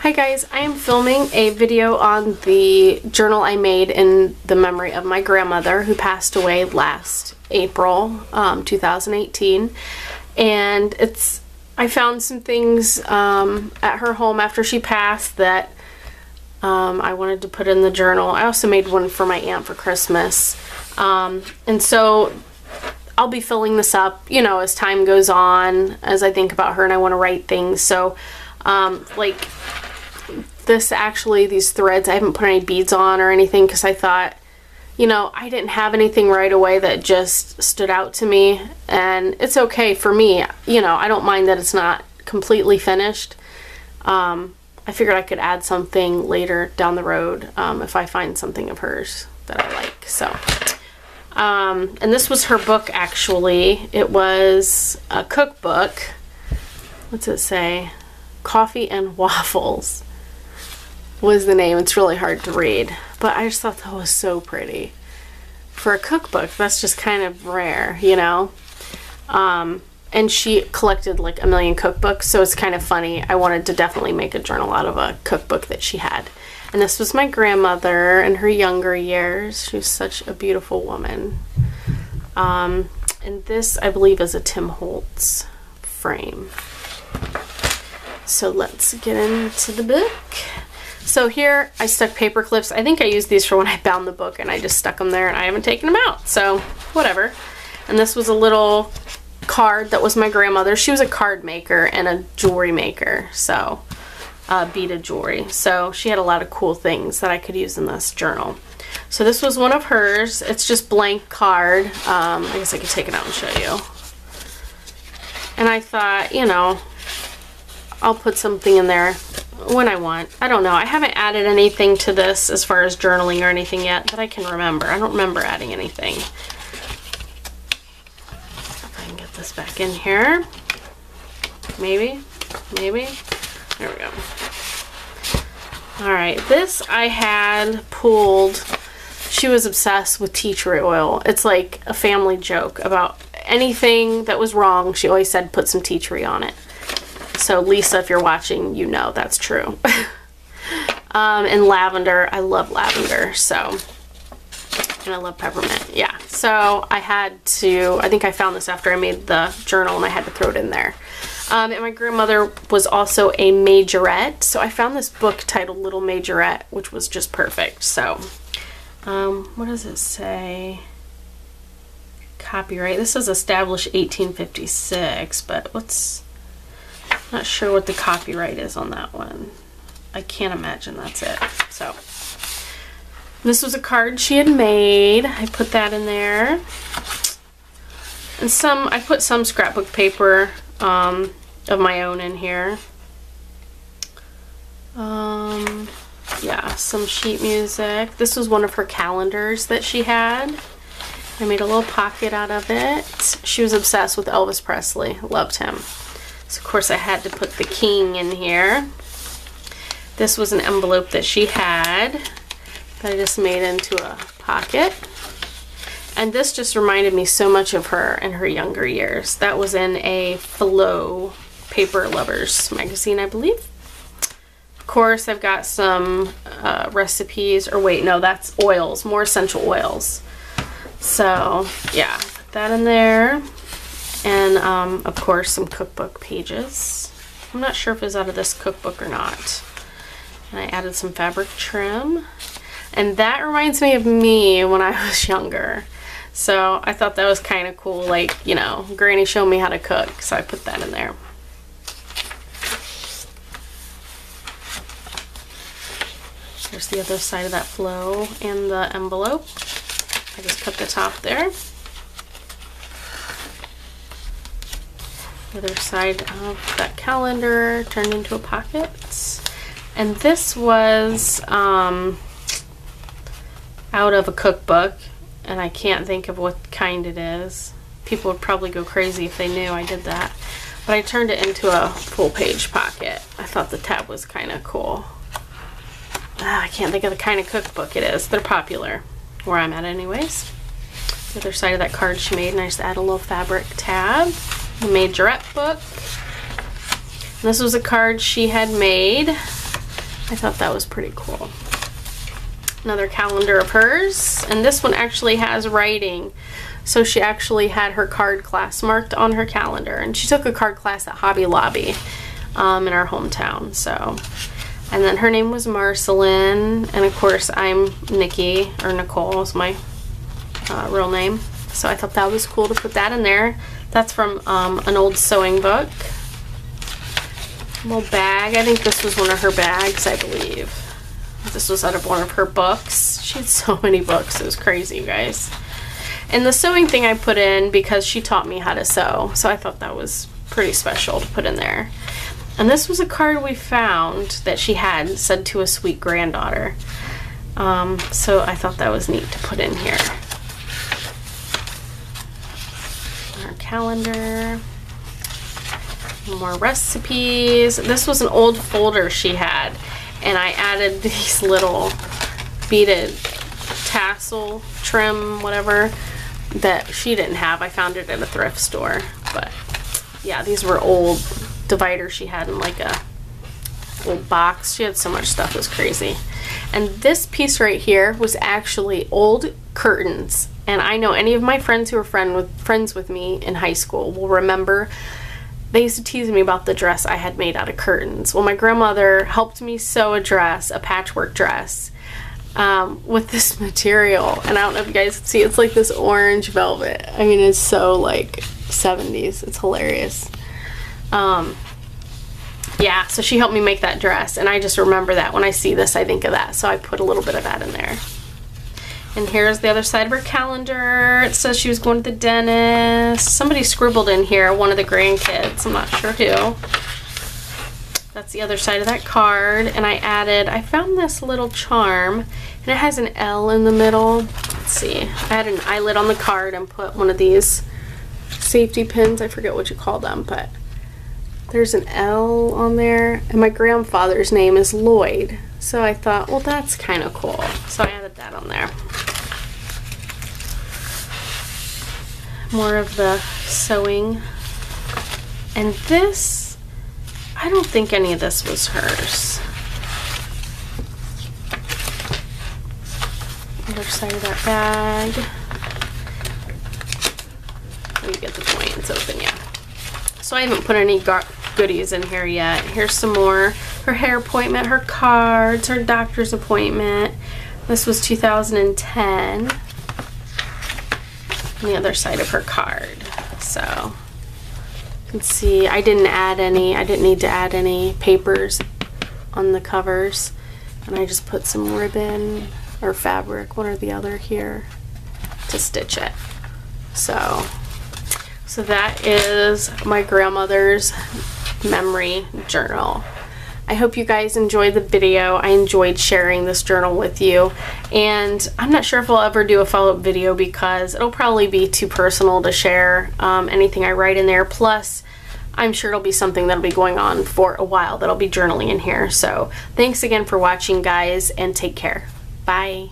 Hi guys, I am filming a video on the journal I made in the memory of my grandmother who passed away last April 2018, and I found some things at her home after she passed that I wanted to put in the journal. I also made one for my aunt for Christmas, and so I'll be filling this up, you know, as time goes on, as I think about her and I want to write things. So like these threads, I haven't put any beads on or anything because I thought, you know, I didn't have anything right away that just stood out to me, and it's okay for me. You know, I don't mind that it's not completely finished. I figured I could add something later down the road if I find something of hers that I like. So, and this was her book actually. It was a cookbook. What's it say? Coffee and Waffles was the name. It's really hard to read, but I just thought that was so pretty. For a cookbook, that's just kind of rare, you know? And she collected like a million cookbooks, so it's kind of funny. I wanted to definitely make a journal out of a cookbook that she had. And this was my grandmother in her younger years. She was such a beautiful woman. And this, I believe, is a Tim Holtz frame. So let's get into the book. So here I stuck paper clips. I think I used these for when I bound the book, and I just stuck them there and I haven't taken them out, so whatever. And this was a little card that was my grandmother. She was a card maker and a jewelry maker, so beaded jewelry. So she had a lot of cool things that I could use in this journal. So this was one of hers. It's just blank card. I guess I could take it out and show you. And I thought, you know, I'll put something in there when I want. I don't know. I haven't added anything to this as far as journaling or anything yet that I can remember. I don't remember adding anything. If I can get this back in here. Maybe. There we go. Alright, this I had pulled. She was obsessed with tea tree oil. It's like a family joke about anything that was wrong. She always said put some tea tree on it. So Lisa, if you're watching, you know that's true. And lavender, I love lavender, so, and I love peppermint, yeah. So I had to, I think I found this after I made the journal and I had to throw it in there. And my grandmother was also a majorette, so I found this book titled Little Majorette, which was just perfect. So, what does it say? Copyright, this is established 1856, but not sure what the copyright is on that one. I can't imagine that's it. So this was a card she had made. I put that in there. And I put some scrapbook paper of my own in here. Yeah, some sheet music. This was one of her calendars that she had. I made a little pocket out of it. She was obsessed with Elvis Presley. Loved him. So of course I had to put the king in here. This was an envelope that she had that I just made into a pocket. And this just reminded me so much of her in her younger years. That was in a Flow Paper Lovers magazine, I believe. Of course I've got some recipes, or wait, no, that's oils, more essential oils. So yeah, put that in there. And of course some cookbook pages. I'm not sure if it's out of this cookbook or not. And I added some fabric trim. And that reminds me of me when I was younger. So I thought that was kind of cool, like, you know, Granny showed me how to cook, so I put that in there. There's the other side of that flow and the envelope. I just cut the top there. The other side of that calendar turned into a pocket. And this was out of a cookbook, and I can't think of what kind it is. People would probably go crazy if they knew I did that. But I turned it into a full page pocket. I thought the tab was kind of cool. I can't think of the kind of cookbook it is. They're popular where I'm at anyways. The other side of that card she made, and I just add a little fabric tab. The Majorette book. And this was a card she had made I thought that was pretty cool. Another calendar of hers, and this one actually has writing. So she actually had her card class marked on her calendar, and she took a card class at Hobby Lobby in our hometown. So, and then her name was Marceline, and of course I'm Nikki, or Nicole is my real name. So I thought that was cool to put that in there. That's from an old sewing book. Little bag. I think this was one of her bags, I believe. This was out of one of her books. She had so many books. It was crazy, you guys. And the sewing thing I put in because she taught me how to sew. So I thought that was pretty special to put in there. And this was a card we found that she had, said to a sweet granddaughter. So I thought that was neat to put in here. Our calendar. More recipes. This was an old folder she had, and I added these little beaded tassel trim, whatever, that she didn't have. I found it at a thrift store. But yeah, these were old dividers she had in like a old box. She had so much stuff, it was crazy. And this piece right here was actually old curtains, and I know any of my friends who were friends with me in high school will remember. They used to tease me about the dress I had made out of curtains. Well, my grandmother helped me sew a dress, a patchwork dress, with this material. And I don't know if you guys can see, it's like this orange velvet. I mean, it's so like 70s. It's hilarious. Yeah, so she helped me make that dress. And I just remember that. When I see this, I think of that. So I put a little bit of that in there. And here's the other side of her calendar. It says she was going to the dentist. Somebody scribbled in here, one of the grandkids. I'm not sure who. That's the other side of that card. And I found this little charm, and it has an L in the middle. Let's see. I had an eyelid on the card and put one of these safety pins. I forget what you call them, but there's an L on there. And my grandfather's name is Lloyd. So I thought, well, that's kind of cool. So I added that on there. More of the sewing. And this, I don't think any of this was hers. Other side of that bag. Let me get the point. It's open, yeah. So I haven't put any goodies in here yet. Here's some more. Her hair appointment, her cards, her doctor's appointment. This was 2010. And the other side of her card. So you can see I didn't need to add any papers on the covers. And I just put some ribbon or fabric, one or the other here, to stitch it. So that is my grandmother's memory journal. I hope you guys enjoyed the video. I enjoyed sharing this journal with you, and I'm not sure if I'll ever do a follow-up video because it'll probably be too personal to share anything I write in there. Plus, I'm sure it'll be something that'll be going on for a while that I'll be journaling in here. So thanks again for watching, guys, and take care. Bye.